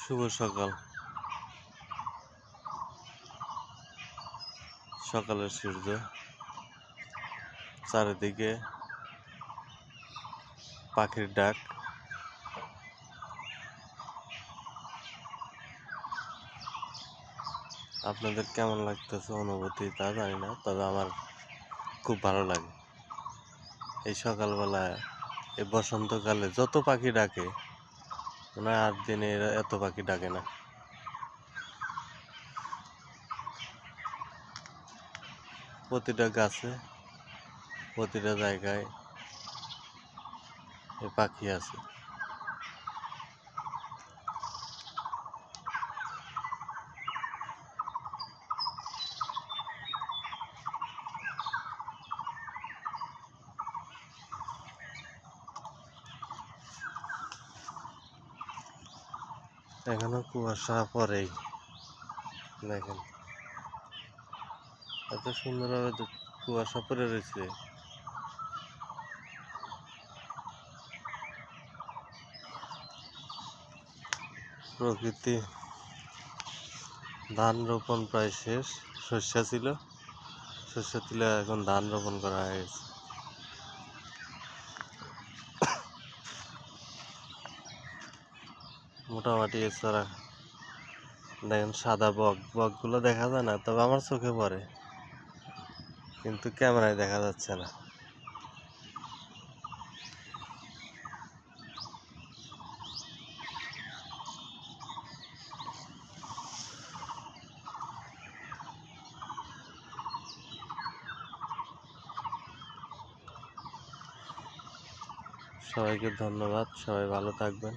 শুভ সকাল। সকালের সূর্য, চারিদিকে পাখির ডাক। আপনাদের কেমন লাগতেছে অনুভূতি তা জানি না, তবে আমার খুব ভালো লাগে। এই সকালবেলায় এই বসন্তকালে যত পাখি ডাকে, মনে হয় 8 দিনে এরা এত পাখি ডাকে না। প্রতিটা গাছে, প্রতিটা জায়গায় এই পাখি আছে। এখনো কুয়াশা পড়েই, দেখেন এত সুন্দরভাবে কুয়াশা পড়ে রয়েছে। প্রকৃতি। ধান রোপণ প্রায় শেষ। শস্য ছিল, শস্য তুলে এখন ধান রোপণ করা হয়েছে। মোটামুটি এছাড়া দেখেন সাদা বকগুলো দেখা যায় না, তবে আমার চোখে পড়ে, কিন্তু ক্যামেরায় দেখা যাচ্ছে না। সবাইকে ধন্যবাদ, সবাই ভালো থাকবেন।